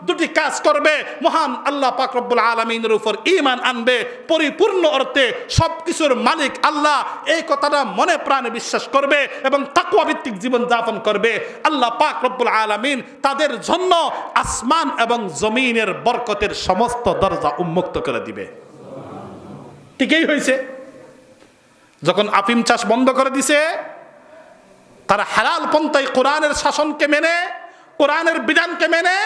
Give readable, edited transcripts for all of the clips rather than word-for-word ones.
দুটি কাজ করবে, মহান আল্লাহ পাক রব্বুল আলামিনের উপর ঈমান আনবে, পরিপূর্ণ অর্থে সবকিছুর মালিক আল্লাহ এই কথাটা মনে প্রাণে বিশ্বাস করবে এবং তাকওয়া ভিত্তিক জীবন যাপন করবে, আল্লাহ পাক রব্বুল আলামিন তাদের জন্য আসমান এবং জমিনের বরকতের সমস্ত দরজা উন্মুক্ত করে দিবে। ঠিকই হয়েছে। যখন আফিম চাষ বন্ধ করে দিছে, তারা হালাল পন্থায় কোরআনের শাসনকে মেনে, কোরআনের বিধানকে মেনে,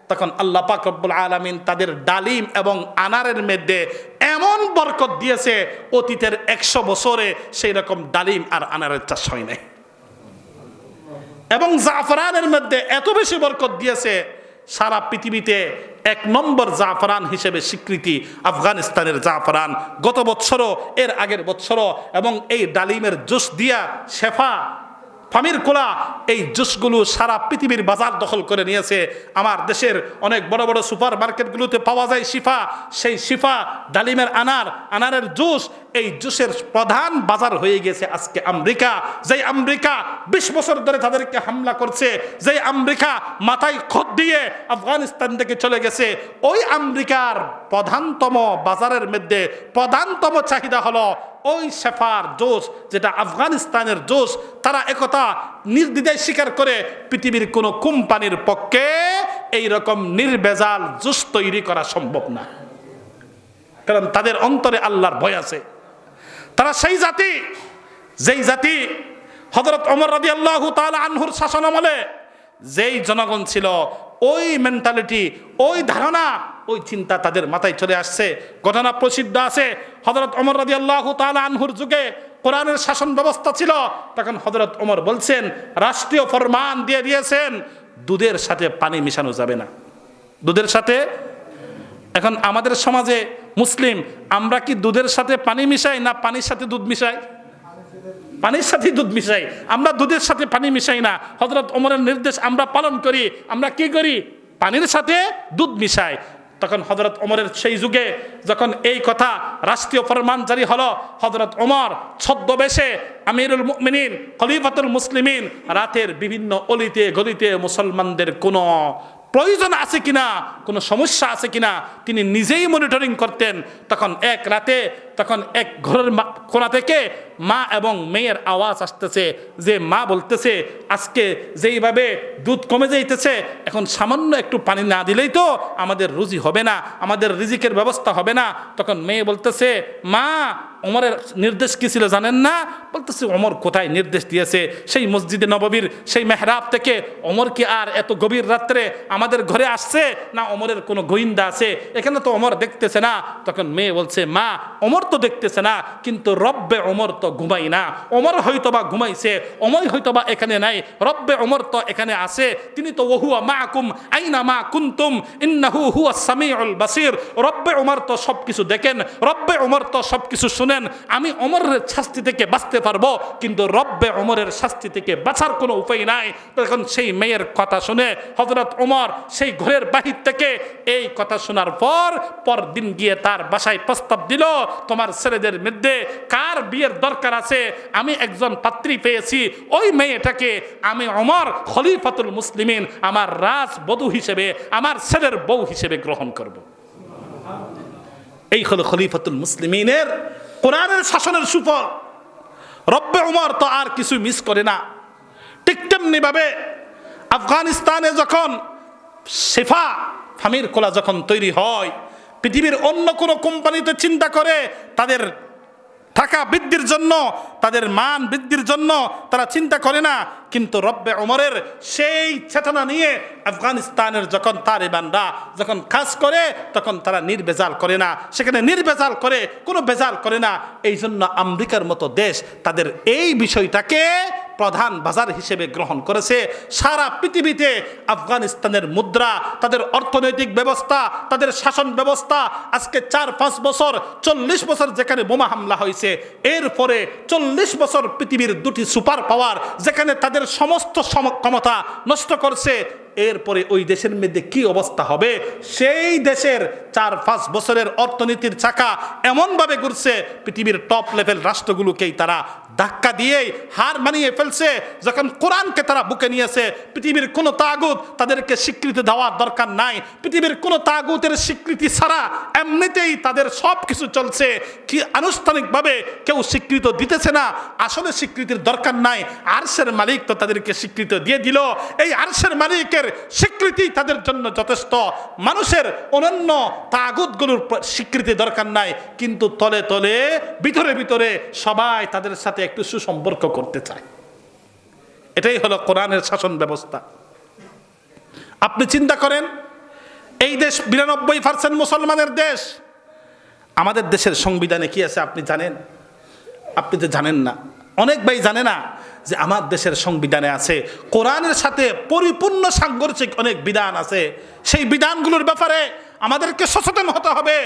তখন আল্লাহ পাক রব্বুল আলামিন তাদের ডালিম এবং আনারের মধ্যে এমন বরকত দিয়েছে, অতীতের 100 বছরে সেই রকম ডালিম আর আনারের চাষ হয় নাই। এবং জাফরানের মধ্যে এত বেশি বরকত দিয়েছে, সারা পৃথিবীতে 1 নম্বর জাফরান হিসেবে স্বীকৃতি আফগানিস্তানের জাফরান। গত বছরও, এর আগের বছরও, এবং এই ডালিমের জুস দিয়া শেফা, ফামির কোলা, এই জুসগুলো সারা পৃথিবীর বাজার দখল করে নিয়েছে। আমার দেশের অনেক বড় বড় সুপার মার্কেটগুলোতে পাওয়া যায় শিফা। সেই শিফা, ডালিমের আনারের জুস, এই জুসের প্রধান বাজার হয়ে গেছে আজকে আমেরিকা। যেই আমেরিকা 20 বছর ধরে তাদেরকে হামলা করছে, যেই আমেরিকা মাথায় খত দিয়ে আফগানিস্তান থেকে চলে গেছে, ওই আমেরিকার প্রধানতম বাজারের মধ্যে প্রধানতম চাহিদা হলো ওই শেফার জোস, যেটা আফগানিস্তানের জোস। তারা একথা নির্দ্বিধায় স্বীকার করে, পৃথিবীর কোনো কোম্পানির পক্ষে এই রকম নির্ভেজাল জুস তৈরি করা সম্ভব না, কারণ তাদের অন্তরে আল্লাহর ভয় আছে। তারা সেই জাতি, যেই জাতি হযরত ওমর রাদিয়াল্লাহু তাআলা আনহুর শাসনামলে যেই জনগণ ছিল, ওই মেন্টালিটি, ওই ধারণা, ওই চিন্তা তাদের মাথায় চলে আসছে। ঘটনা প্রসিদ্ধ আছে, হযরত ওমর রাদিয়াল্লাহু তাআলা আনহুর যুগে কোরআনের শাসন ব্যবস্থা ছিল। তখন হযরত ওমর বলছেন, রাষ্ট্রীয় ফরমান দিয়ে দিয়েছেন, দুধের সাথে পানি মিশানো যাবে না। দুধের সাথে, এখন আমাদের সমাজে মুসলিম, আমরা কি দুধের সাথে পানি মিশাই না পানির সাথে দুধ মিশাই? পানির সাথে দুধ মিশাই। আমরা দুধের সাথে পানি মিশাই না। হযরত ওমরের নির্দেশ আমরা পালন করি। আমরা কি করি? পানির সাথে দুধ মিশাই। তখন হযরত ওমরের সেই যুগে যখন এই কথা রাষ্ট্রীয় ফরমান জারি হলো, হযরত ওমর ছদ্মবেশে আমিরুল মুমিনিন, খলিফাতুল মুসলিমিন, রাতের বিভিন্ন অলিতে গলিতে মুসলমানদের কোনো প্রয়োজন আছে কিনা, কোনো সমস্যা আছে কিনা, তিনি নিজেই মনিটরিং করতেন। তখন এক রাতে, তখন এক ঘরের কোণা থেকে মা এবং মেয়ের আওয়াজ আসতেছে, যে মা বলতেছে, আজকে যেইভাবে দুধ কমে যাইতেছে, এখন সামান্য একটু পানি না দিলেই তো আমাদের রুজি হবে না, আমাদের রিজিকের ব্যবস্থা হবে না। তখন মেয়ে বলতেছে, মা, ওমরের নির্দেশ কি ছিল জানেন না? বলতেছে, ওমর কোথায় নির্দেশ দিয়েছে? সেই মসজিদে নববীর সেই মেহরাব থেকে ওমর কি আর এত গভীর রাত্রে আমাদের ঘরে আসছে? না ওমরের কোনো গোয়েন্দা আছে? এখানে তো ওমর দেখতেছে না। তখন মেয়ে বলছে, মা, ওমর তো দেখতেছে না, কিন্তু রব্বে ওমর তো ঘুমাই না। ওমর হয়তোবা ঘুমাইছে, ওমর হয়তোবা এখানে নাই, রব্বে ওমর তো এখানে আছে। তিনি তো ওহুয়া মাকুম আইনা মা কুনতুম ইন্নাহু হুয়াস সামিউল বাসির। রব্বে ওমর তো সবকিছু দেখেন, রব্বে ওমর তো সবকিছু শুনেন। আমি ওমরের শাস্তি থেকে বাঁচতে পারবো, কিন্তু রব্বে ওমরের শাস্তি থেকে বাঁচার কোনো উপায় নাই। তখন সেই মেয়ের কথা শুনে হযরত ওমর সেই ঘরের বাহির থেকে এই কথা শোনার পর দিন গিয়ে তার বাসায় প্রস্তাব দিল, তোমার ছেলেদের মধ্যে কার বিয়ের দরকার আছে? আমি একজন পাত্রী পেয়েছি, ওই মেয়েটাকে আমি ওমর খলিফাতুল মুসলিমিন আমার রাজবধূ হিসেবে, আমার ছেলের বউ হিসেবে গ্রহণ করব। এই হলো খলিফাতুল মুসলিমিনের কোরআনের শাসনের সুফল। রব্বে ওমর তো আর কিছু মিস করে না। ঠিক তেমনি ভাবে আফগানিস্তানে যখন শেফা, ফামির কোলা যখন তৈরি হয়, পৃথিবীর অন্য কোনো কোম্পানিতে চিন্তা করে তাদের টাকা বৃদ্ধির জন্য, তাদের মান বৃদ্ধির জন্য তারা চিন্তা করে না, কিন্তু রব্বে ওমরের সেই চেতনা নিয়ে আফগানিস্তানের যখন তালেবানরা যখন কাজ করে, তখন তারা নির্ভেজাল করে না, সেখানে নির্ভেজাল করে, কোনো ভেজাল করে না। এই জন্য আমেরিকার মতো দেশ তাদের এই বিষয়টাকে প্রধান বাজার হিসেবে গ্রহণ করেছে। সারা পৃথিবীতে আফগানিস্তানের মুদ্রা, তাদের অর্থনৈতিক ব্যবস্থা, তাদের শাসন ব্যবস্থা, আজকে 4-5 বছর, 40 বছর যেখানে বোমা হামলা হয়েছে, এরপরে 40 বছর পৃথিবীর দুটি সুপার পাওয়ার যেখানে তাদের সমস্ত ক্ষমতা নষ্ট করছে, এরপরে ওই দেশের মধ্যে কি অবস্থা হবে। সেই দেশের 4-5 বছরের অর্থনীতির চাকা এমনভাবে ঘুরছে, পৃথিবীর টপ লেভেল রাষ্ট্রগুলোকেই তারা ধাক্কা দিয়েই হার মানিয়ে ফেলছে। যখন কোরআনকে তারা বুকে নিয়েছে, পৃথিবীর কোনো তাগুত তাদেরকে স্বীকৃতি দেওয়ার দরকার নাই। পৃথিবীর কোনো তাগুতের স্বীকৃতি ছাড়া এমনিতেই তাদের সব কিছু চলছে। কি আনুষ্ঠানিকভাবে কেউ স্বীকৃত দিতেছে না, আসলে স্বীকৃতির দরকার নাই। আরশের মালিক তো তাদেরকে স্বীকৃতি দিয়ে দিল। এই আরশের মালিকের স্বীকৃতি তাদের জন্য যথেষ্ট। মানুষের অনন্য তাগুতগুলোর স্বীকৃতি দরকার নাই, কিন্তু তলে তলে ভিতরে ভিতরে সবাই তাদের সাথে একটু সুসম্পর্ক করতে চায়। এটাই হলো কোরআনের শাসন ব্যবস্থা। আপনি চিন্তা করেন, এই দেশ 92% মুসলমানের দেশ। আমাদের দেশের সংবিধানে কি আছে আপনি জানেন? আপনি তো জানেন না, অনেক ভাই জানে না যে আমার দেশের সংবিধানে আছে কোরআনের সাথে পরিপূর্ণ সাংঘর্ষিক অনেক বিধান আছে। সেই বিধানগুলোর ব্যাপারে আমাদেরকে সচেতন হতে হবে।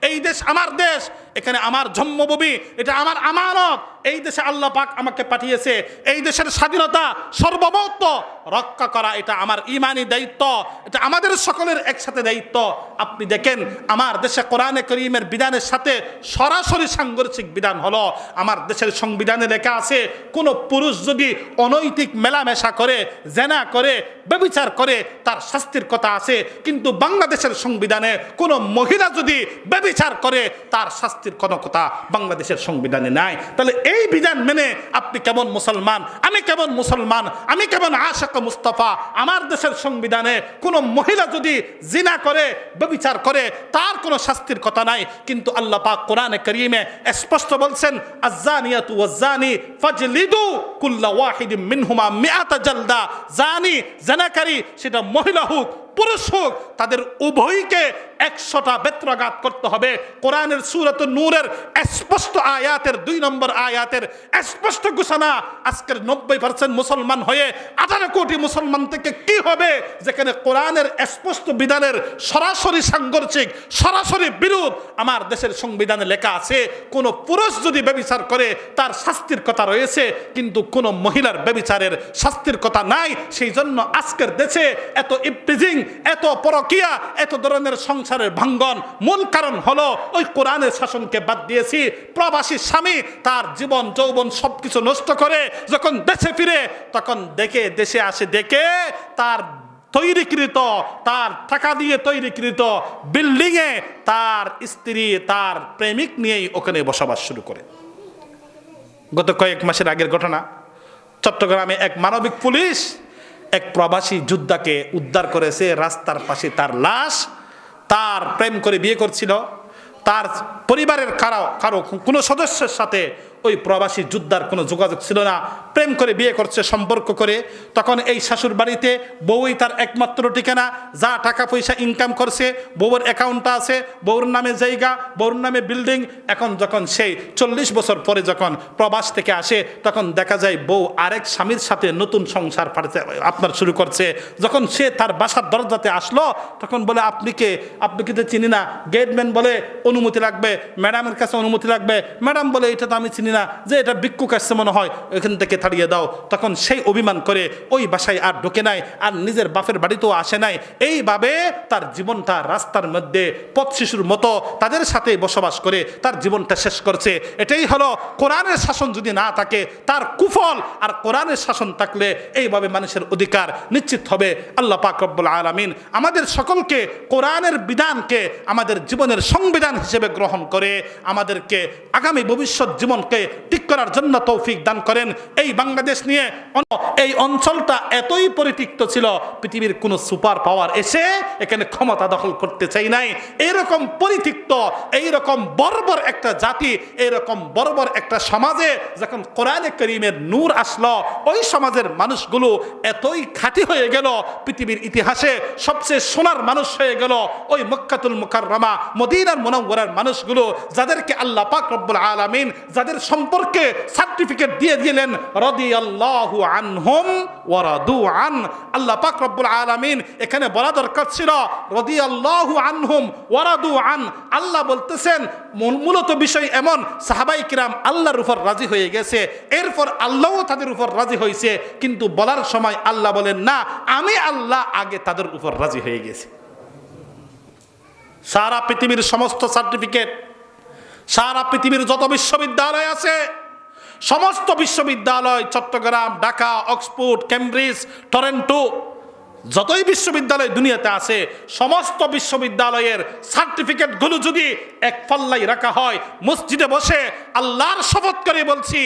এই দেশ আমার দেশ, এখানে আমার জন্মভূমি, এটা আমার আমানত। এই দেশে আল্লাহ পাক আমাকে পাঠিয়েছে। এই দেশের স্বাধীনতা সর্বভৌমত্ব রক্ষা করা এটা আমার ঈমানি দায়িত্ব, এটা আমাদের সকলের একসাথে দায়িত্ব। আপনি দেখেন আমার দেশে কোরআনে করিমের বিধানের সাথে সরাসরি সাংঘর্ষিক বিধান হলো আমার দেশের সংবিধানে লেখা আছে, কোনো পুরুষ যদি অনৈতিক মেলামেশা করে, জেনা করে, ব্যভিচার করে তার শাস্তির কথা আছে। কিন্তু বাংলাদেশের সংবিধানে কোনো মহিলা যদি ব্যভিচার করে তার শাস্তির কোনো কথা বাংলাদেশের সংবিধানে নাই। তাহলে এই বিধান মেনে আপনি কেমন মুসলমান, আমি কেমন মুসলমান, আমি কেমন আশিক মুস্তাফা? আমার দেশের সংবিধানে কোনো মহিলা যদি জিনা করে, ব্যভিচার করে তার কোনো শাস্তির কথা নাই, কিন্তু আল্লাহ পাক কোরআনে কারীমে স্পষ্ট বলছেন, আয-যানিয়াতু ওয়াজ-যানি ফাজলিদু কুল্লা ওয়াহিদিম মিনহুমা মিআতা জালদা। জানি, জানাকারী, সেটা মহিলা হোক পুরুষ হোক, তাদের উভয়কে 100টা বেত্রাঘাত করতে হবে। কোরআনের সূরাতুন নূরের স্পষ্ট আয়াতের 2 নম্বর আয়াতের স্পষ্ট ঘোষণা। আজকের 90% মুসলমান হয়ে 18 কোটি মুসলমান থেকে কি হবে, যেখানে কোরআনের স্পষ্ট বিধানের সরাসরি সাংঘর্ষিক, সরাসরি বিরোধ আমার দেশের সংবিধানে লেখা আছে। কোন পুরুষ যদি ব্যভিচার করে তার শাস্তির কথা রয়েছে, কিন্তু কোন মহিলার ব্যভিচারের শাস্তির কথা নাই। সেই জন্য আজকের দেশে এত ইফতিজিং, এত পরকিয়া, এত ধরনের সংসারের ভাঙ্গন, মূল কারণ হলো ওই কোরআনের শাসনকে বাদ দিয়েছি। প্রবাসী স্বামী তার জীবন যৌবন সবকিছু নষ্ট করে যখন দেশে ফিরে, তখন দেশে আসে দেখে তার তৈরিকৃত, তার টাকা দিয়ে তৈরিকৃত বিল্ডিংয়ে তার স্ত্রী, তার প্রেমিক নিয়েই ওখানে বসবাস শুরু করে। গত কয়েক মাসের আগের ঘটনা, চট্টগ্রামে এক মানবিক পুলিশ এক প্রবাসী যোদ্ধাকে উদ্ধার করেছে। রাস্তার পাশে তার লাশ। তার প্রেম করে বিয়ে করছিল, তার পরিবারের কারো কোনো সদস্যের সাথে ওই প্রবাসী যোদ্ধার কোনো যোগাযোগ ছিল না। প্রেম করে বিয়ে করছে, সম্পর্ক করে। তখন এই শাশুর বাড়িতে বউই তার একমাত্র ঠিকানা, যা টাকা পয়সা ইনকাম করছে বউয়ের অ্যাকাউন্টটা আছে, বউর নামে জায়গা, বউর নামে বিল্ডিং। এখন যখন সেই 40 বছর পরে যখন প্রবাস থেকে আসে, তখন দেখা যায় বউ আরেক স্বামীর সাথে নতুন সংসার আপনার শুরু করছে। যখন সে তার বাসার দরজাতে আসলো, তখন বলে আপনি কে? আপনি কিন্তু চিনি না। গেটম্যান বলে অনুমতি লাগবে, ম্যাডামের কাছে অনুমতি লাগবে। ম্যাডাম বলে এটা তো আমি চিনি না, যে এটা ভিক্ষুক আসছে মনে হয়, এখান থেকে তাড়িয়ে দাও। তখন সেই অভিমান করে ওই বাসায় আর ঢোকে নাই, আর নিজের বাপের বাড়িতেও আসে নাই। এইভাবে তার জীবনটা রাস্তার মধ্যে পথ শিশুর মতো তাদের সাথে বসবাস করে তার জীবনটা শেষ করছে। এটাই হলো কোরআনের শাসন যদি না থাকে তার কুফল, আর কোরআনের শাসন থাকলে এইভাবে মানুষের অধিকার নিশ্চিত হবে। আল্লাহ পাক রব্বুল আলামিন আমাদের সকলকে কোরআনের বিধানকে আমাদের জীবনের সংবিধান হিসেবে গ্রহণ করে আমাদেরকে আগামী ভবিষ্যৎ জীবনকে ঠিক করার জন্য তৌফিক দান করেন। এই বাংলাদেশ নিয়ে এই অঞ্চলটা এতই পরিতিক্ত ছিল, পৃথিবীর কোন সুপার পাওয়ার এসে এখানে ক্ষমতা দখল করতে চাই নাই। এইরকম পরিতিক্ত, এইরকম বর্বর একটা জাতি, এইরকম বর্বর একটা সমাজে যখন কোরআনে কারীমের নূর আসলো, ওই সমাজের মানুষগুলো এতই খাঁটি হয়ে গেল, পৃথিবীর ইতিহাসে সবচেয়ে সোনার মানুষ হয়ে গেল ওই মক্কাতুল মুকাররমা, মদিনার মুনাওয়ারার মানুষগুলো, যাদেরকে আল্লাহ পাক রব্বুল আলামিন যাদের সম্পর্কে সার্টিফিকেট দিয়ে দিলেন রাদিয়াল্লাহু আনহুম ওয়া রাদু আন। আল্লাহ পাক রব্বুল আলামিন এখানে বলা দরকার ছিল রাদিয়াল্লাহু আনহুম ওয়া রাদু আন। আল্লাহ বলতেছেন মূলত বিষয় এমন, সাহাবায়ে কিরাম আল্লাহর উপর রাজি হয়ে গেছে, এরপর আল্লাহও তাদের উপর রাজি হয়েছে, কিন্তু বলার সময় আল্লাহ বলেন না, আমি আল্লাহ আগে তাদের উপর রাজি হয়ে গেছি। সারা পৃথিবীর সমস্ত সার্টিফিকেট, সারা পৃথিবীর যত বিশ্ববিদ্যালয় আছে, সমস্ত বিশ্ববিদ্যালয়, Chittagong, Dhaka, Oxford, Cambridge, Toronto, যতই বিশ্ববিদ্যালয় দুনিয়াতে আছে, সমস্ত বিশ্ববিদ্যালয়ের সার্টিফিকেটগুলো যদি এক পাল্লায় রাখা হয়, মসজিদে বসে আল্লাহর শপথ করে বলছি,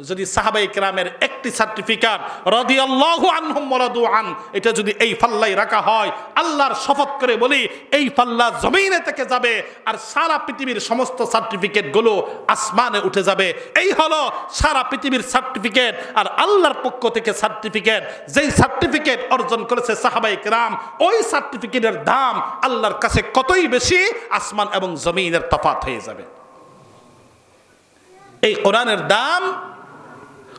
যদি সাহাবায়ে কেরামের একটি সার্টিফিকেট রাদিয়াল্লাহু আনহুম ওয়া রাদু আন এটা যদি এই পাল্লায় রাখা হয়, আল্লাহর শপথ করে বলি এই পাল্লা জমিনে থেকে যাবে আর সারা পৃথিবীর সমস্ত সার্টিফিকেটগুলো আসমানে উঠে যাবে। এই হলো সারা পৃথিবীর সার্টিফিকেট। আর আল্লাহর পক্ষ থেকে সার্টিফিকেট, যেই সার্টিফিকেট অর্জন করেছে সাহাবায়ে কেরাম, ওই সার্টিফিকেটের দাম আল্লাহর কাছে কতই বেশি, আসমান এবং জমিনের তফাৎ হয়ে যাবে। এই কোরআনের দাম,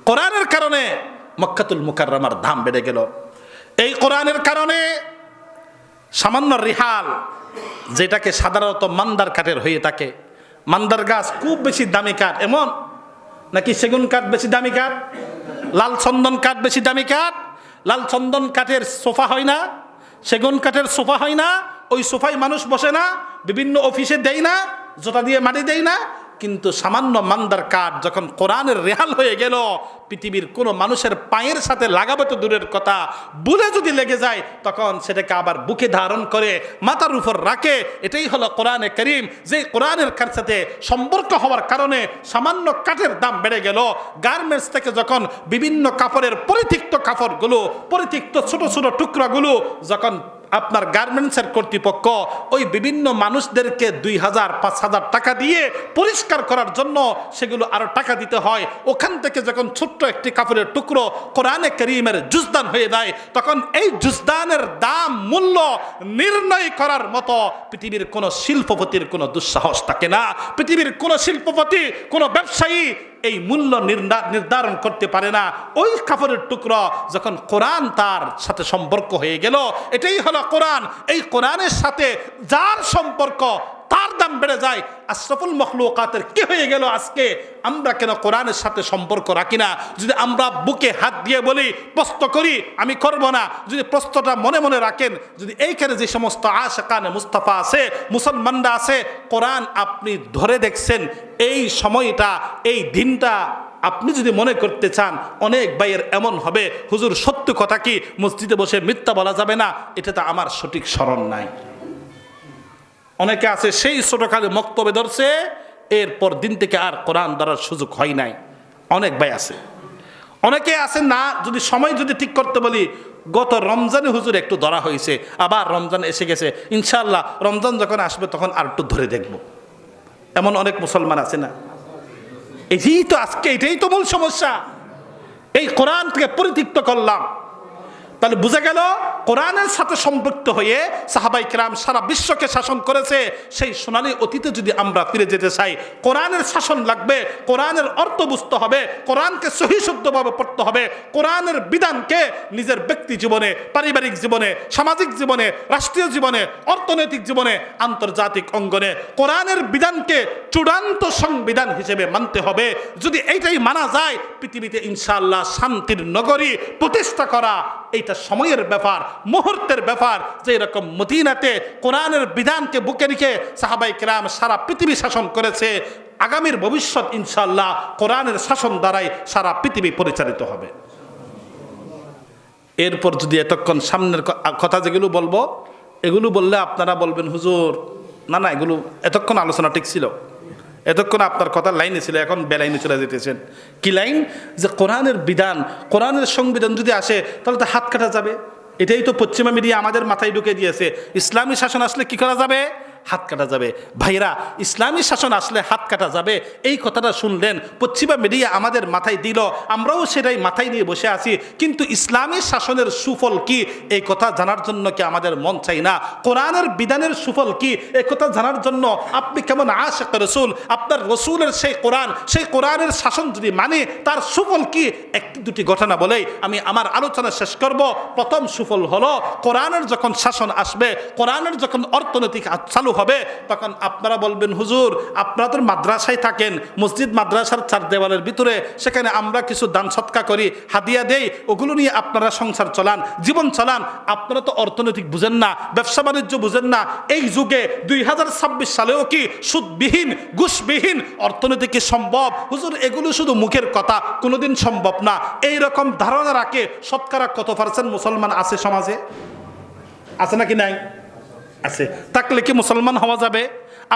কোরআনের কারণে মক্কাতুল মুকাররমার দাম বেড়ে গেল। এই কোরআনের কারণে সামান্য রিহাল, যেটাকে সাধারণত মান্দার কাঠের হয়ে থাকে, মান্দার গাছ খুব বেশি দামি কাঠ, এমন নাকি সেগুন কাঠ বেশি দামি কাঠ, লাল চন্দন কাঠ বেশি দামি কাঠ? লাল চন্দন কাঠের সোফা হয় না, সেগুন কাঠের সোফা হয় না, ওই সোফায় মানুষ বসে না, বিভিন্ন অফিসে দেয় না, জোতা দিয়ে মাটি দেয় না। কিন্তু সামান্য মান্দার কাঠ যখন কোরআনের রেহাল হয়ে গেল, পৃথিবীর কোনো মানুষের পায়ের সাথে লাগাবে তো দূরের কথা, বুলে যদি লেগে যায় তখন সেটাকে আবার বুকে ধারণ করে মাথার উপর রাখে। এটাই হলো কোরআনে কারীম, যে কোরআনের সাথে সম্পর্ক হওয়ার কারণে সামান্য কাঠের দাম বেড়ে গেল। গার্মেন্টস থেকে যখন বিভিন্ন কাপড়ের পরিত্যক্ত কাপড়গুলো, পরিত্যক্ত ছোট ছোট টুকরাগুলো যখন আপনার গার্মেন্টসের কর্তৃপক্ষ ওই বিভিন্ন মানুষদেরকে 2000 5000 টাকা দিয়ে পরিষ্কার করার জন্য সেগুলো আরো টাকা দিতে হয়, ওখান থেকে যখন ছোট্ট একটি কাপড়ের টুকরো কোরআনে কারীমের জুজদান হয়ে যায়, তখন এই জুজদানের দাম মূল্য নির্ণয় করার মতো পৃথিবীর কোনো শিল্পপতির কোনো দুঃসাহস থাকে না। পৃথিবীর কোনো শিল্পপতি, কোনো ব্যবসায়ী এই মূল্য নির্ধারণ করতে পারে না। ওই কাপড়ের টুকরো যখন কোরআন তার সাথে সম্পর্ক হয়ে গেল, এটাই হলো কোরআন। এই কোরআনের সাথে যার সম্পর্ক তার দাম বেড়ে যায়। আশরাফুল মখলুকাতের কি হয়ে গেল আজকে? আমরা কেন কোরআনের সাথে সম্পর্ক রাখি না? যদি আমরা বুকে হাত দিয়ে বলি প্রস্ত করি, আমি করব না, যদি প্রস্তটা মনে মনে রাখেন, যদি এইখানে যে সমস্ত আশিকানে মুস্তাফা আছে, মুসলমানরা আছে, কোরআন আপনি ধরে দেখছেন, এই সময়টা, এই দিনটা আপনি যদি মনে করতে চান, অনেক ভাইয়ের এমন হবে, হুজুর সত্য কথা কি মসজিদে বসে মিথ্যা বলা যাবে না? এটা তো আমার সঠিক স্মরণ নাই। অনেকে আছে সেই ছোটকালে মক্তবে ধরছে, এরপর দিন থেকে আর কোরআন ধরার সুযোগ হয় নাই। অনেক ভাই আছে। অনেকে আছে না, যদি সময় যদি ঠিক করতে বলি, গত রমজানে হুজুর একটু ধরা হয়েছে, আবার রমজান এসে গেছে, ইনশাআল্লাহ রমজান যখন আসবে তখন আর একটু ধরে দেখব। এমন অনেক মুসলমান আছে না? এটাই তো আজকে, এটাই তো মূল সমস্যা। এই কোরআন থেকে পরিত্যক্ত করলাম, তাহলে বোঝা গেল কোরআনের সাথে সম্পৃক্ত হয়ে সাহাবায়ে কেরাম সারা বিশ্বকে শাসন করেছে। সেই সোনালী অতীতে যদি আমরা ফিরে যেতে চাই, কোরআনের শাসন লাগবে, কোরআনের অর্থ বুঝতে হবে, কোরআনকে সহি শুদ্ধভাবে পড়তে হবে, কোরআনের বিধানকে নিজের ব্যক্তি জীবনে, পারিবারিক জীবনে, সামাজিক জীবনে, রাষ্ট্রীয় জীবনে, অর্থনৈতিক জীবনে, আন্তর্জাতিক অঙ্গনে কোরআনের বিধানকে চূড়ান্ত সংবিধান হিসেবে মানতে হবে। যদি এইটাই মানা যায়, পৃথিবীতে ইনশাআল্লাহ শান্তির নগরী প্রতিষ্ঠা করা এইটা সময়ের ব্যাপার, মুহূর্তের ব্যাপার। যে এরকম মদিনাতে কোরআনের বিধানকে বুকে রেখে সাহাবায়ে কেরাম সারা পৃথিবী শাসন করেছে, আগামীর ভবিষ্যৎ ইনশাআল্লাহ কোরআনের শাসন দ্বারাই সারা পৃথিবী পরিচালিত হবে। এরপর যদি এতক্ষণ সামনের কথা যেগুলো বলবো, এগুলো বললে আপনারা বলবেন হুজুর না না, এগুলো এতক্ষণ আলোচনা ঠিক ছিল, এতক্ষণ আপনার কথা লাইনে ছিল, এখন বেলাইনে চলে যেতেছেন। কি লাইন? যে কোরআনের বিধান, কোরআনের সংবিধান যদি আসে তাহলে তো হাত কাটা যাবে। এটাই তো পশ্চিমা মিডিয়া আমাদের মাথায় ঢুকে দিয়েছে। ইসলামী শাসন আসলে কি করা যাবে? হাত কাটা যাবে। ভাইরা, ইসলামী শাসন আসলে হাত কাটা যাবে, এই কথাটা শুনলেন, পশ্চিমা মিডিয়া আমাদের মাথায় দিল, আমরাও সেটাই মাথায় নিয়ে বসে আছি। কিন্তু ইসলামী শাসনের সুফল কি এই কথা জানার জন্য কি আমাদের মন চাই না? কোরআনের বিধানের সুফল কি এই কথা জানার জন্য আপনি কেমন আশিক রাসূল, আপনার রসুলের সেই কোরআন, সেই কোরআনের শাসন যদি মানে তার সুফল কি? একটি দুটি ঘটনা বলেই আমি আমার আলোচনা শেষ করব। প্রথম সুফল হলো, কোরআনের যখন শাসন আসবে, কোরআনের যখন অর্থনৈতিক চালু হবে, তখন আপনারা বলবেন, হুজুর আপনারা তো মাদ্রাসায় থাকেন, মসজিদ মাদ্রাসার চার দেওয়ালের ভিতরে, সেখানে আমরা কিছু দান সৎকা করি, হাদিয়া দেই, ওগুলো নিয়ে আপনারা সংসার চলান, জীবন চলান, আপনারা তো অর্থনৈতিক বুঝেন না, ব্যবসা বাণিজ্য বুঝেন না। এই যুগে 2026 সালেও কি সুদবিহীন, ঘুষবিহীন অর্থনীতি কি সম্ভব? হুজুর এগুলো শুধু মুখের কথা, কোনোদিন সম্ভব না। এইরকম ধারণা রাখে শতকরা কত পার্সেন্ট মুসলমান আছে সমাজে? আছে নাকি নাই? আছে। থাকলে কি মুসলমান হওয়া যাবে?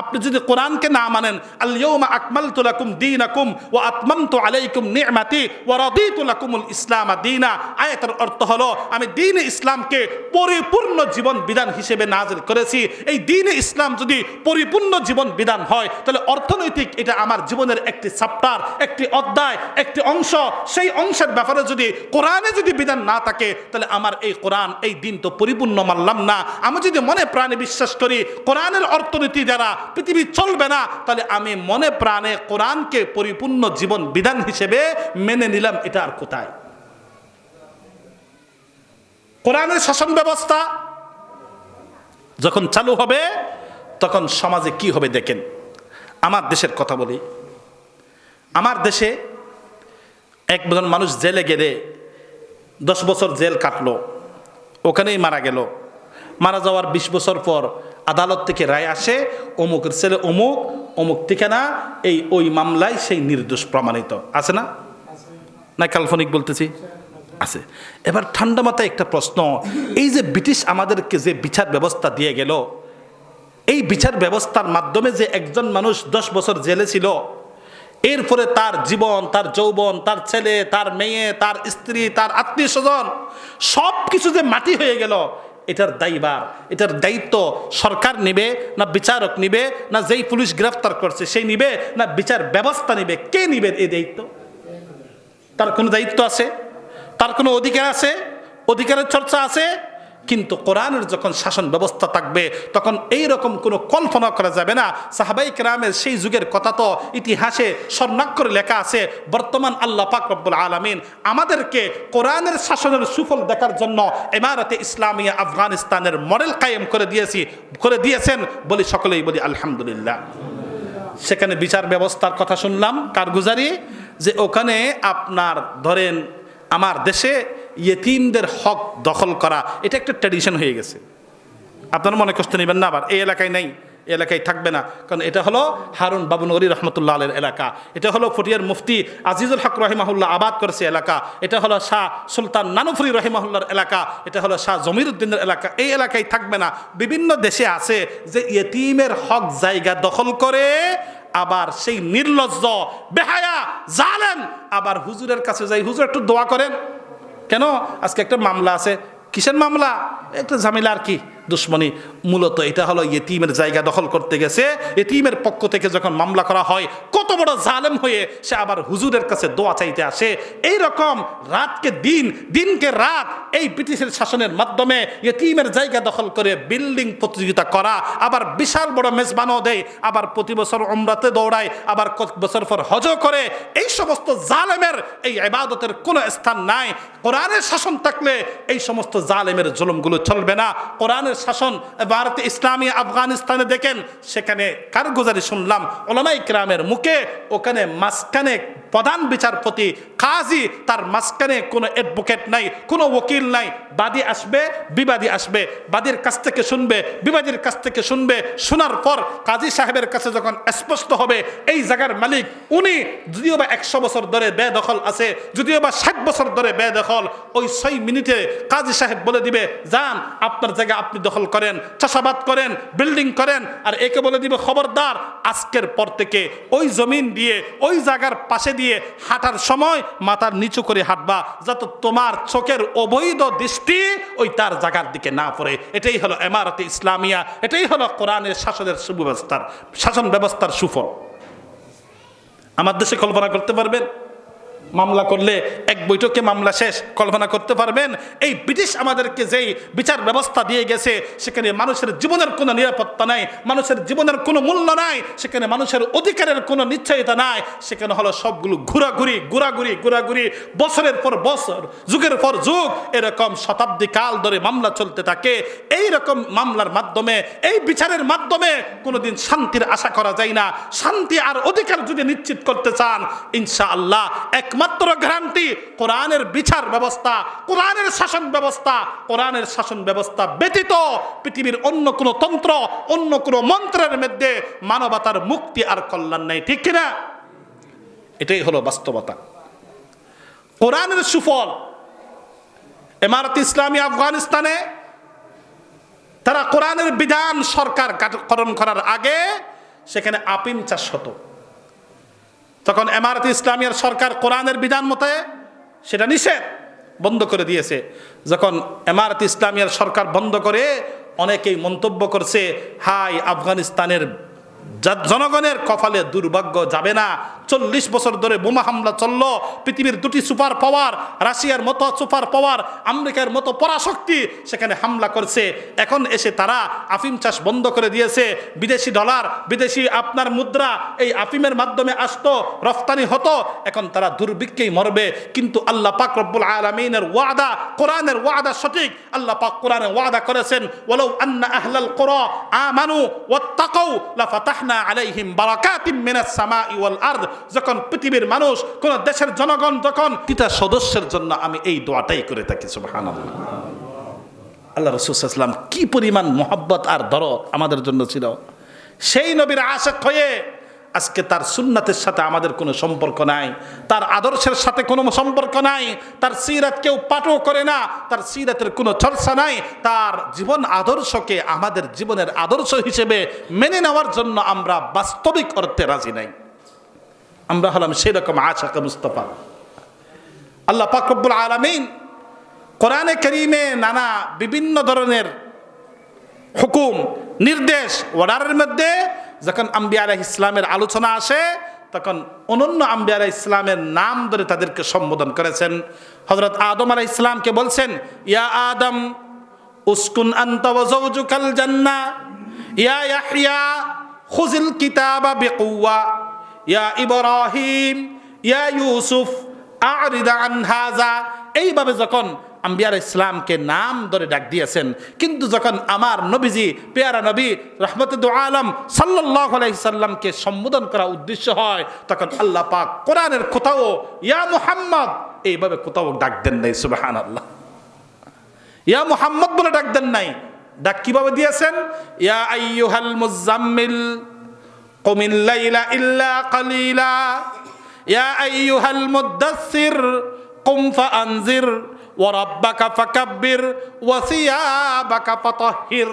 আপনি যদি কোরআনকে না মানেন, আল-ইয়াউমা আকমালতু লাকুম দীনাকুম ওয়া আতমামতু আলাইকুম নি'মাতি ওয়া রাদিতু লাকুমুল ইসলাম দীনা, আয়াতের অর্থ হলো আমি দ্বীন ইসলামকে পরিপূর্ণ জীবন বিধান হিসেবে নাজিল করেছি। এই দ্বীন ইসলাম যদি পরিপূর্ণ জীবন বিধান হয়, তাহলে অর্থনৈতিক এটা আমার জীবনের একটি চ্যাপ্টার, একটি অধ্যায়, একটি অংশ। সেই অংশের ব্যাপারে যদি কোরআনে যদি বিধান না থাকে, তাহলে আমার এই কোরআন, এই দিন তো পরিপূর্ণ মানলাম না। আমি যদি মনে প্রাণে বিশ্বাস করি কোরআনের অর্থনীতি দ্বারা পৃথিবী চলবে না, তাহলে আমি মনে প্রাণে কোরআনকে পরিপূর্ণ জীবন বিধান হিসেবে মেনে নিলাম। এটা আর কোথায়? কোরআনের শাসন ব্যবস্থা যখন চালু হবে, তখন সমাজে কি হবে দেখেন। আমার দেশের কথা বলি, আমার দেশে একজন মানুষ জেলে গেলে 10 বছর জেল কাটলো, ওখানেই মারা গেল। মারা যাওয়ার 20 বছর পর আদালত থেকে রায় আসে, অমুকের ছেলে অমুক, অমুক ঠিকানা, ওই মামলায় সেই নির্দোষ প্রমাণিত। আছে না? না কাল্পনিক বলতেছি? আছে। এবার ঠান্ডা মাথায় একটা প্রশ্ন, এই যে ব্রিটিশ আমাদেরকে যে বিচার ব্যবস্থা দিয়ে গেল, এই বিচার ব্যবস্থার মাধ্যমে যে একজন মানুষ 10 বছর জেলে ছিল, এরপরে তার জীবন, তার যৌবন, তার ছেলে, তার মেয়ে, তার স্ত্রী, তার আত্মীয় স্বজন সব কিছু যে মাটি হয়ে গেল, এটার দায়ভার, এটার দায়িত্ব সরকার নিবে না বিচারক নিবে, না যেই পুলিশ গ্রেফতার করছে সেই নিবে, না বিচার ব্যবস্থা নিবে? কে নিবে এই দায়িত্ব? তার কোনো দায়িত্ব আছে? তার কোনো অধিকার আছে? অধিকারের চর্চা আছে? কিন্তু কোরআনের যখন শাসন ব্যবস্থা থাকবে, তখন এই রকম কোনো কল্পনা করা যাবে না। সাহাবাই কেরামের সেই যুগের কথা তো ইতিহাসে স্বর্ণাক্ষরে লেখা আছে। বর্তমান আল্লাহ পাক রব্বুল আলামিন আমাদেরকে কোরআনের শাসনের সুফল দেখার জন্য ইমারতে ইসলামিয়া আফগানিস্তানের মডেল কায়েম করে দিয়েছেন বলি, সকলেই বলি আলহামদুলিল্লাহ। সেখানে বিচার ব্যবস্থার কথা শুনলাম কারগুজারি, যে ওখানে আপনার ধরেন আমার দেশে ইয়েতিমদের হক দখল করা এটা একটা ট্র্যাডিশন হয়ে গেছে। আপনারা মনে কষ্ট নেবেন না, আবার এই এলাকায় নেই, এই এলাকায় থাকবে না, কারণ এটা হলো হারুন বাবুনগরী রহমতুল্লাহ আলের এলাকা, এটা হলো ফটিয়ার মুফতি আজিজুল হক রহিমাহুল্লাহ আবাদ করেছে এলাকা, এটা হলো শাহ সুলতান নানুফরি রহিমাহুল্লাহর এলাকা, এটা হলো শাহ জমিরুদ্দিনের এলাকা। এই এলাকায় থাকবে না। বিভিন্ন দেশে আছে যে ইয়েতিমের হক জায়গা দখল করে, আবার সেই নির্লজ্জ বেহায়া জালেম আবার হুজুরের কাছে যাই, হুজুর একটু দোয়া করেন। কেন? আজকে একটা মামলা আছে। কিসের মামলা? একটা ঝামেলা আর কি, দুশ্মনী। মূলত এটা হলো ইয়েতিমের জায়গা দখল করতে গেছে, ইয়েতিমের পক্ষ থেকে যখন মামলা করা হয়, কত বড় জালেম হয়ে সে আবার হুজুরের কাছে দোয়া চাইতে আসে। এই রকম রাতকে দিন, দিনকে রাত, এই ব্রিটিশের শাসনের মাধ্যমে ইয়েতিমের জায়গা দখল করে বিল্ডিং প্রতিযোগিতা করা, আবার বিশাল বড় মেজবানও দেয়, আবার প্রতি বছর উমরাতে দৌড়ায়, আবার কয়েক বছর পর হজও করে। এই সমস্ত জালেমের এই ইবাদতের কোনো স্থান নাই। কোরআনের শাসন থাকলে এই সমস্ত জালেমের জুলুমগুলো চলবে না। কোরআনের শাসন ভারতে ইসলামী আফগানিস্তানে দেখেন, সেখানে কারগুজারি শুনলাম উলামায়ে কেরামের মুখে, ওখানে মাঝখানে প্রধান বিচারপতি কাজী, তার মাঝখানে কোনো অ্যাডভোকেট নাই, কোনো ওকিল নাই। বাদী আসবে, বিবাদী আসবে, বাদীর কাছ থেকে শুনবে, বিবাদীর কাছ থেকে শুনবে। শোনার পর কাজী সাহেবের কাছে যখন স্পষ্ট হবে এই জায়গার মালিক উনি, যদিও বা 100 বছর ধরে বেদখল আছে, যদিও বা 60 বছর ধরে বেদখল, ওই 6 মিনিটে কাজী সাহেব বলে দিবে, যান আপনার জায়গা আপনি দখল করেন, চাষাবাদ করেন, বিল্ডিং করেন। আর একে বলে দিবে, খবরদার, আজকের পর থেকে ওই জমিন দিয়ে, ওই জায়গার পাশে দিয়ে দিয়ে হাঁটার সময় মাথার নিচু করে হাঁটবা, যাতে তোমার চোখের অবৈধ দৃষ্টি ওই তার জায়গার দিকে না পড়ে। এটাই হলো ইমারতে ইসলামিয়া, এটাই হলো কোরআনের শাসনের সুব্যবস্থার, শাসন ব্যবস্থার সুফল। আমার দেশে কল্পনা করতে পারবেন, মামলা করলে এক বৈঠকে মামলা শেষ। কল্পনা করতে পারবেন এই ব্রিটিশ আমাদেরকে যেই বিচার ব্যবস্থা দিয়ে গেছে, সেখানে মানুষের জীবনের কোনো নিরাপত্তা নাই, মানুষের জীবনের কোনো মূল্য নাই, সেখানে মানুষের অধিকারের কোনো নিশ্চয়তা নাই। সেখানে হলো সবগুলো ঘোরাঘুরি, বছরের পর বছর, যুগের পর যুগ, এরকম শতাব্দী কাল ধরে মামলা চলতে থাকে। এই রকম মামলার মাধ্যমে, এই বিচারের মাধ্যমে কোনোদিন শান্তির আশা করা যায় না। শান্তি আর অধিকার যদি নিশ্চিত করতে চান, ইনশাআল্লাহ একমাত্র গ্যারান্টি কোরআনের বিচার ব্যবস্থা, কোরআনের শাসন ব্যবস্থা। কোরআনের শাসন ব্যবস্থা ব্যতীত পৃথিবীর অন্য কোনো তন্ত্র, অন্য কোনো মন্ত্রের মধ্যে মানবতার মুক্তি আর কল্যাণ নেই, ঠিক কিনা? এটাই হলো বাস্তবতা। কোরআনের সুফল। ইমারত ইসলামী আফগানিস্তানে তারা কোরআনের বিধান সরকার কার্যকরণ করার আগে সেখানে আফিম চাষ হতো। তখন ইমারত ইসলামিয়ার সরকার কোরআনের বিধান মতে সেটা নিষেধ, বন্ধ করে দিয়েছে। যখন ইমারত ইসলামিয়ার সরকার বন্ধ করে, অনেকেই মন্তব্য করছে, হাই আফগানিস্তানের জনগণের কপালে দুর্ভাগ্য যাবে না। 40 বছর ধরে বোমা হামলা চললো, পৃথিবীর দুটি সুপার পাওয়ার, রাশিয়ার মতো সুপার পাওয়ার, আমেরিকার মতো পরাশক্তি সেখানে হামলা করছে। এখন এসে তারা আফিম চাষ বন্ধ করে দিয়েছে। বিদেশি ডলার, বিদেশি আপনার মুদ্রা এই আফিমের মাধ্যমে আসতো, রফতানি হতো। এখন তারা দুর্ভিক্ষেই মরবে। কিন্তু আল্লাহ পাক রব্বুল আলামিনের ওয়াদা, কোরআনের ওয়াদা সঠিক। আল্লাহ পাক কোরআনে ওয়াদা করেছেন, ওয়ালাউ আন্না আহলাল কুরা আমানু ওয়াত্তাকাউ লাফাতাহনা আলাইহিম বারাকাতিম মিনাস সামাই ওয়াল আরদ। যখন পৃথিবীর মানুষ, কোন দেশের জনগণ যখন প্রতিটা সদস্যের জন্য আমি এই দোয়াটাই করে থাকি, সুবহানাল্লাহ। আল্লাহ রাসূল সাল্লাল্লাহু আলাইহি ওয়াসাল্লাম কি পরিমাণ মহব্বত আর দরদ আমাদের জন্য ছিল। সেই নবীর আশিক হয়ে আজকে তার সুন্নাতের সাথে আমাদের কোনো সম্পর্ক নাই, তার আদর্শের সাথে কোনো সম্পর্ক নাই, তার সিরাত কেউ পাঠও করে না, তার সিরাতের কোনো চর্চা নাই। তার জীবন আদর্শকে আমাদের জীবনের আদর্শ হিসেবে মেনে নেওয়ার জন্য আমরা বাস্তবিক অর্থে রাজি নাই। আমরা হলাম সেই রকম আশিক মুস্তাফা। আল্লাহ পাক রব্বুল আলামিন কোরআনে কারীমে নানা বিভিন্ন ধরনের হুকুম, নির্দেশ, অর্ডারের মধ্যে যখন আম্বিয়া আলাইহিস সালামের আলোচনা আসে, তখন অনন্য আম্বিয়া আলাইহিস সালামের নাম ধরে তাদেরকে সম্বোধন করেছেন। হযরত আদম আলাইহিস সালামকে বলছেন, ইয়া আদম উসকুন আনতা ওয়া যাওজুকাল জান্নাহ, ইয়া ইয়াহইয়া খুযিল কিতাবা বিকুওয়া, ইয়া ইব্রাহিম ইয়া ইউসুফ আ'রিদ আন হাযা। এইভাবে যখন আম্বিয়া আলাইহিস সালামকে নাম ধরে ডাক দিয়েছেন, কিন্তু যখন আমার নবীজি, পেয়ারা নবী রাহমাতুল আলম সাল্লাল্লাহু আলাইহি সাল্লামকে সম্বোধন করা উদ্দেশ্য হয়, তখন আল্লাহ পাক কোরআনের কোথাও ইয়া মুহাম্মদ এইভাবে কোথাও ডাক দেন নাই, সুবহানাল্লাহ। ইয়া মুহাম্মদ বলে ডাক দেন নাই। ডাক কিভাবে দিয়েছেন? ইয়া আইয়ুহাল মুজাম্মিল কুমিল লাইলা ইল্লা কালিলা, ইয়া আইয়ুহাল মুদ্দাসসির কুম ফাআনজির ওয়ারাব্বাকা ফাকাব্বির ওয়াসিয়াবাকা ফাতাহহির।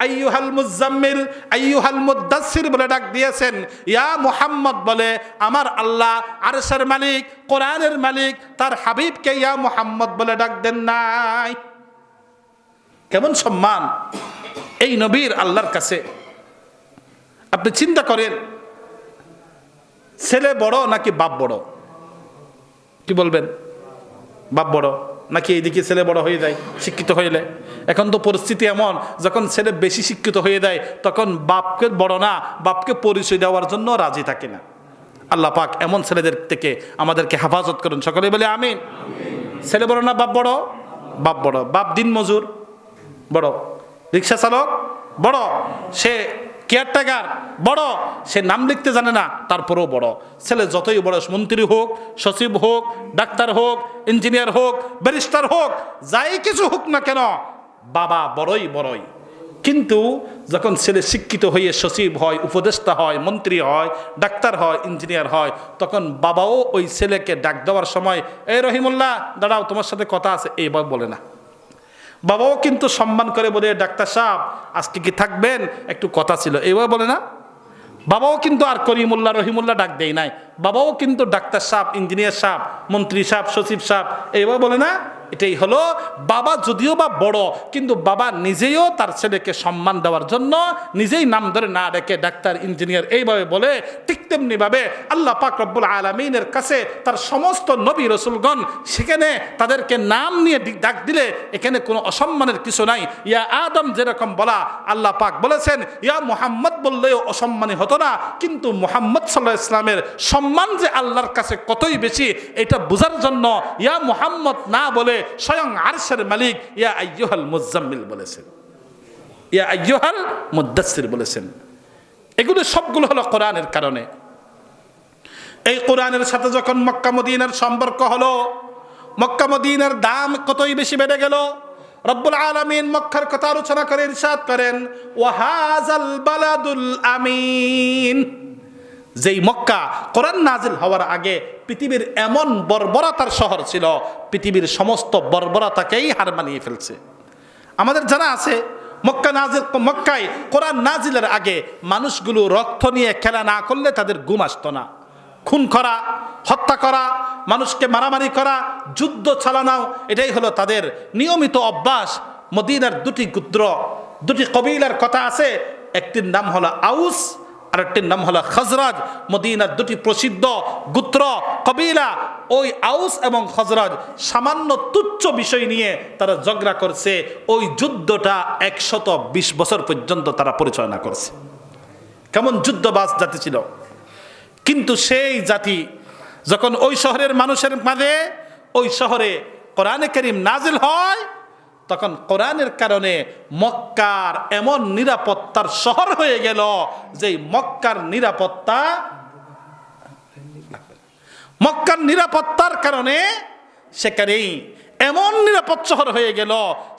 আইয়ুহাল মুজাম্মিল, আইয়ুহাল মুদ্দাসসির বলে ডাক দিয়েছেন। ইয়া মুহাম্মদ বলে আমার আল্লাহ আরশের মালিক, কোরআনের মালিক, তার হাবিবকে ইয়া মুহাম্মদ বলে ডাক দেন নাই। কেমন সম্মান এই নবীর আল্লাহর কাছে। আপনি চিন্তা করেন, ছেলে বড় নাকি বাপ বড়? কি বলবেন? বাপ বড় নাকি এইদিকে ছেলে বড় হয়ে যায় শিক্ষিত হইলে? এখন তো পরিস্থিতি এমন, যখন ছেলে বেশি শিক্ষিত হয়ে যায় তখন বাপকে বড় না, বাপকে পরিচয় দেওয়ার জন্য রাজি থাকে না। আল্লাহ পাক এমন ছেলেদের থেকে আমাদেরকে হেফাজত করুন, সকলে বলে আমিন। ছেলে বড় না বাপ বড়? বাপ বড়। বাপ দিন মজুর বড়, রিক্সা চালক বড়, সে কেয়ারটেকার বড়, সে নাম লিখতে জানে না তারপরেও বড়। ছেলে যতই বড়, মন্ত্রী হোক, সচিব হোক, ডাক্তার হোক, ইঞ্জিনিয়ার হোক, ব্যারিস্টার হোক, যাই কিছু হোক না কেন, বাবা বড়ই বড়ই। কিন্তু যখন ছেলে শিক্ষিত হয়ে সচিব হয়, উপদেষ্টা হয়, মন্ত্রী হয়, ডাক্তার হয়, ইঞ্জিনিয়ার হয়, তখন বাবাও ওই ছেলেকে ডাক দেওয়ার সময়, এই রহিমুল্লাহ দাঁড়াও, তোমার সাথে কথা আছে, এইভাবে বলে না। বাবাও কিন্তু সম্মান করে বলে, ডাক্তার সাহেব আজকে কি থাকবেন, একটু কথা ছিল, এইভাবে বলে না। বাবাও কিন্তু আর করিমুল্লাহ রহিমুল্লাহ ডাক দেয় নাই, বাবাও কিন্তু ডাক্তার সাহেব, ইঞ্জিনিয়ার সাহেব, মন্ত্রী সাহেব, সচিব সাহেব, এইভাবে বলে না? এটাই হলো বাবা যদিও বা বড়, কিন্তু বাবা নিজেও তার ছেলেকে সম্মান দেওয়ার জন্য নিজেই নাম ধরে না ডেকে ডাক্তার, ইঞ্জিনিয়ার এইভাবে বলে। ঠিক তেমনি ভাবে আল্লাহ পাক রব্বুল আলামিনের কাছে তার সমস্ত নবী রসুলগণ সেখানে তাদেরকে নাম নিয়ে ডাক দিলে এখানে কোনো অসম্মানের কিছু নাই। ইয়া আদম যেরকম বলা, আল্লাহ পাক বলেছেন ইয়া মুহাম্মদ বললেও অসম্মানী হতো না, কিন্তু মুহাম্মদ সাল্লাল্লাহু আলাইহি ওয়াসাল্লামের সম্মান যে আল্লাহর কাছে কতই বেশি এটা বোঝার জন্য ইয়া মুহাম্মদ না বলে স্বয়ং আরশের মালিক ইয়া আইয়ুহাল মুজাম্মিল বলেছেন, ইয়া আইয়ুহাল মুদ্দাসসির বলেছেন। এগুলো সবগুলো হলো কোরআনের কারণে। এই কোরআনের সাথে যখন মক্কা মদিনার সম্পর্ক হলো, মক্কা মদিনার দাম কতই বেশি বেড়ে গেল। রব্বুল আলামিন মক্কার কথা আলোচনা করে ইরশাদ করেন ওয়াহাজাল বালাদুল আমিন। যেই মক্কা কোরআন নাজিল হওয়ার আগে পৃথিবীর এমন বর্বরতার শহর ছিল, পৃথিবীর সমস্ত বর্বরতাকেই হার মানিয়ে ফেলছে। আমাদের জানা আছে মক্কায় কোরআন নাজিলের আগে মানুষগুলো রক্ত নিয়ে খেলা না করলে তাদের ঘুম আসতো না। খুন করা, হত্যা করা, মানুষকে মারামারি করা, যুদ্ধ চালানো, এটাই হলো তাদের নিয়মিত অভ্যাস। মদিনার দুটি গোত্র, দুটি কবিলার কথা আছে, একটির নাম হলো আউস আর একটির নাম হলো খজরাজ। মদিনার দুটি প্রসিদ্ধ গোত্র কবিলা, ওই আউস এবং খজরাজ সামান্য তুচ্ছ বিষয় নিয়ে তারা ঝগড়া করছে। ওই যুদ্ধটা 120 বছর পর্যন্ত তারা পরিচালনা করছে। কেমন যুদ্ধবাজ জাতি ছিল। কিন্তু সেই জাতি যখন ওই শহরের মানুষের মাঝে, ওই শহরে কোরআনে কারীম নাজিল হয়, তখন কোরআনের কারণে মক্কার এমন নিরাপত্তার শহর হয়ে গেল যে মক্কার নিরাপত্তার কারণে সেখানেই এমন নিরাপদ শহর হয়ে গেল,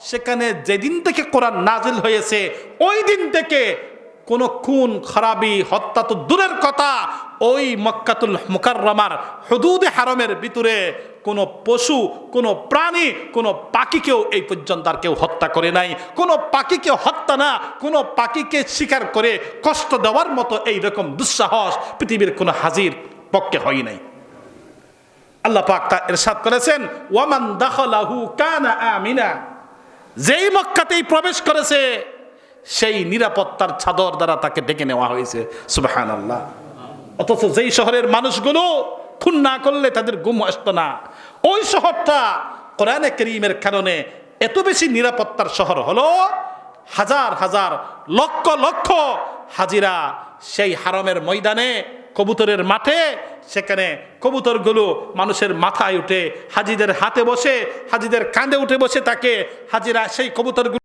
সেখানে যেদিন থেকে কোরআন নাজিল হয়েছে ওই দিন থেকে কোনো খুন খারাপি হত্যা তো দূরের কথা, ওই মক্কাতুল মুকাররমার হুদুদে হারমের ভিতরে কোনো পশু, কোনো প্রাণী, কোনো পাখিকেও এই পর্যন্ত আর কেউ হত্যা করে নাই। কোনো পাখিকে হত্যা না, কোনো পাখিকে শিকার করে কষ্ট দেওয়ার মতো এইরকম দুঃসাহস পৃথিবীর কোনো হাজির পক্ষে হয় নাই। আল্লাহ পাক তা ইরশাদ করেছেন ওয়ামান দাখালাহু কানা আমিনা। যেই মক্কাতেই প্রবেশ করেছে সেই নিরাপত্তার চাদর দ্বারা তাকে ডেকে নেওয়া হয়েছে। সুবহানাল্লাহ। অথচ যেই শহরের মানুষগুলো খুন না করলে তাদের ঘুম আসতো না, ওই শহরটা কোরআনে কারীমের কারণে এত বেশি নিরাপত্তার শহর হলো, হাজার হাজার লক্ষ লক্ষ হাজিরা সেই হারমের ময়দানে, কবুতরের মাঠে, সেখানে কবুতরগুলো মানুষের মাথায় উঠে, হাজিদের হাতে বসে, হাজিদের কাঁধে উঠে বসে থাকে। হাজিরা সেই কবুতরগুলো